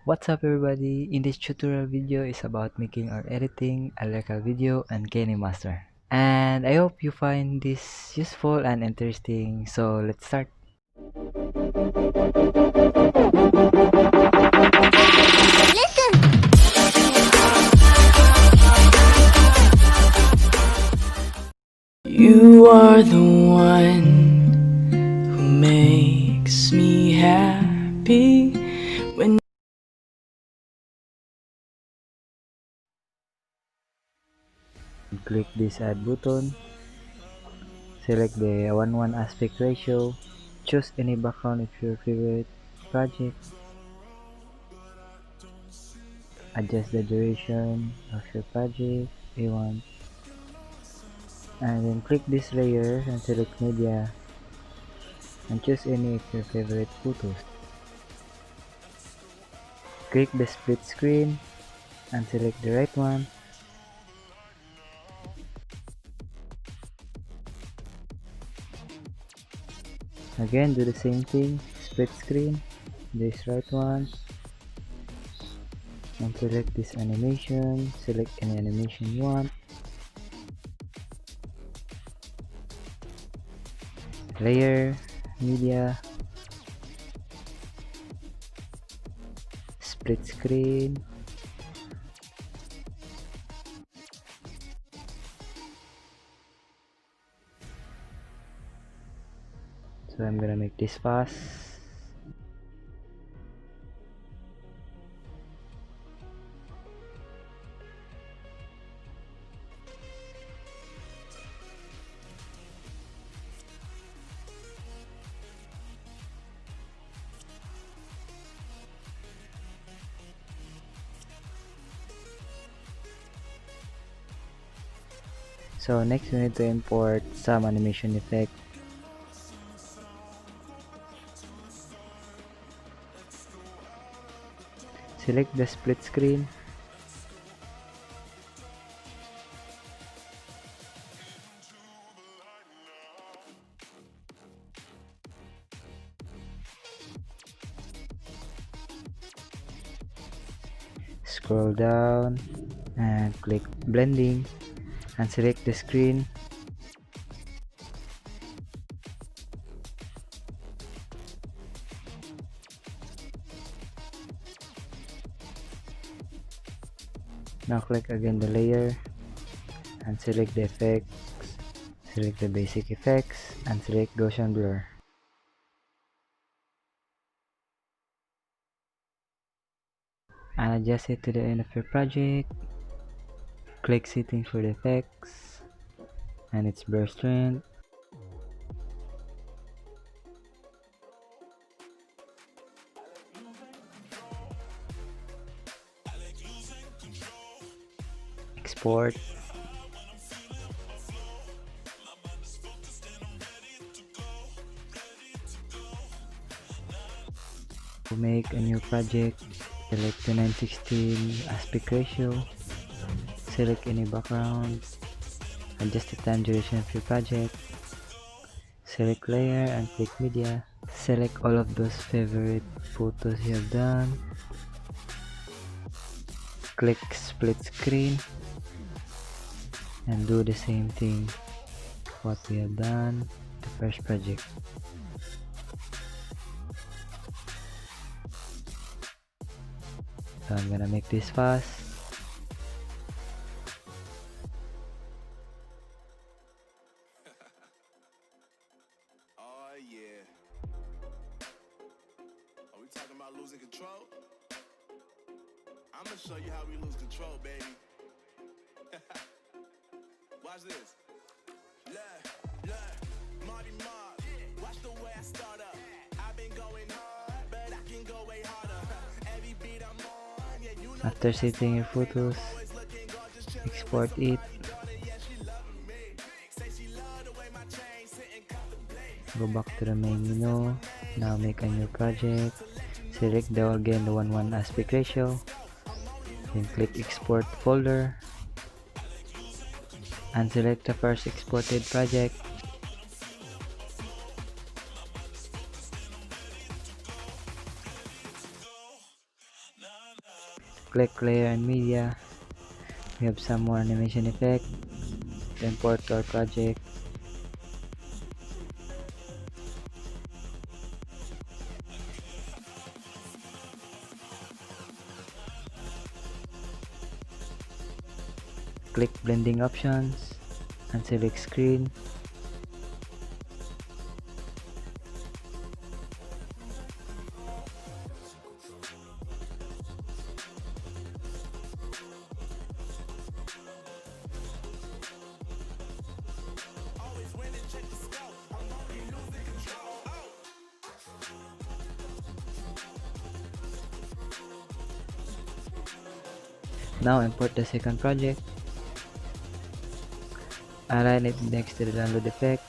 What's up everybody, in this tutorial video is about making or editing a lyrical video on Kinemaster. And I hope you find this useful and interesting, so let's start. You are the one who makes me happy when Click this add button, select the 1:1 aspect ratio, choose any background of your favorite project, adjust the duration of your project you want, and then click this layer and select media and choose any of your favorite photos. Click the split screen and select the right one. Again, do the same thing, split screen, this right one, and select this animation, select any animation you want. Layer, media, split screen, so I'm gonna make this fast. So next we need to import some animation effect. Select the split screen, scroll down and click blending and select the screen. Now click again the layer and select the effects, select the basic effects and select Gaussian blur. And adjust it to the end of your project. Click settings for the effects and its blur strength. Export. To make a new project, select the 9:16 aspect ratio, select any background, adjust the time duration of your project, select layer and click media, select all of those favorite photos you have done, click split screen and do the same thing what we have done the first project. So I'm gonna make this fast. Oh yeah. Are we talking about losing control? I'm gonna show you how we lose control, baby. Watch this. Marty Mark. Watch the way I start up. I've been going hard, but I can go way harder. Every beat I'm on, yeah, you know. After saving your photos, export it, go back to the main menu. Now make a new project, select the 1:1 aspect ratio, then click export folder and select the first exported project. Click layer and media. We have some more animation effect to import to our project. Click blending options and select screen. Now import the second project. Align it next to the download effect.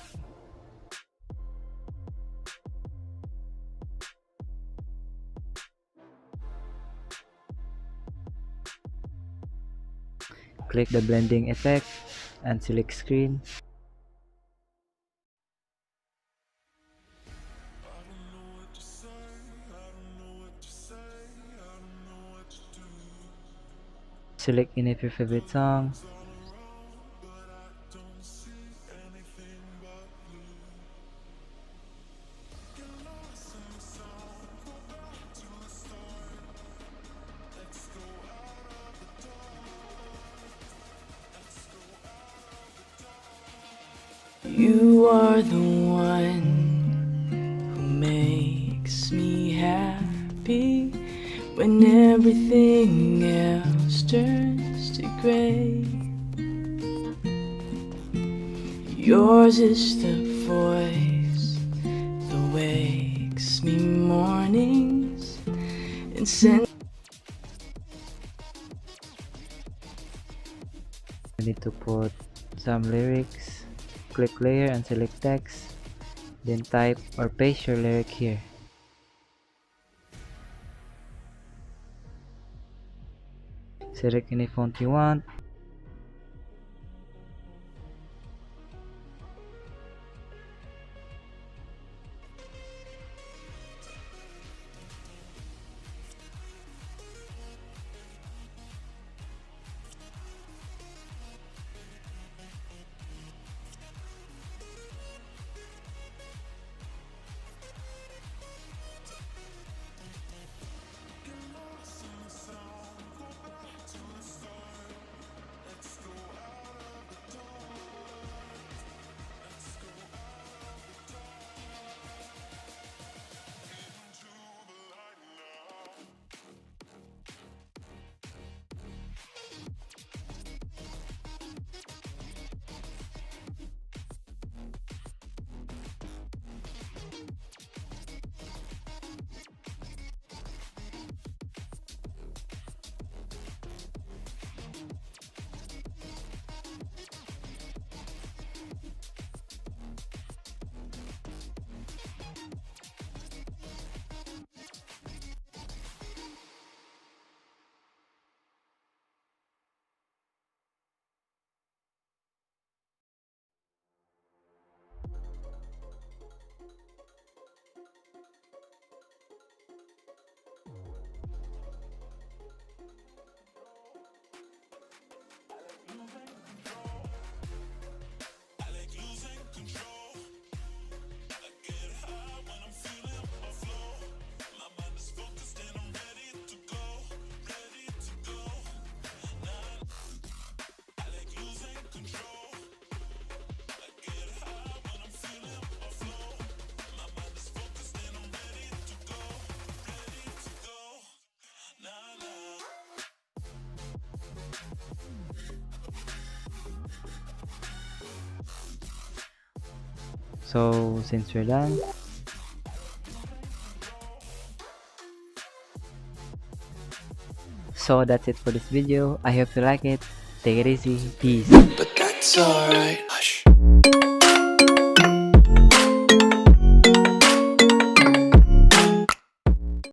Click the blending effect and select screen. Select any of your favorite song. You are the one who makes me happy when everything else turns to gray. Yours is the voice that wakes me mornings and sends. We need to put some lyrics. Click layer and select text, then type or paste your lyric here. Select any font you want. So since we're done, so that's it for this video. I hope you like it. Take it easy. Peace. But that's alright. Hush.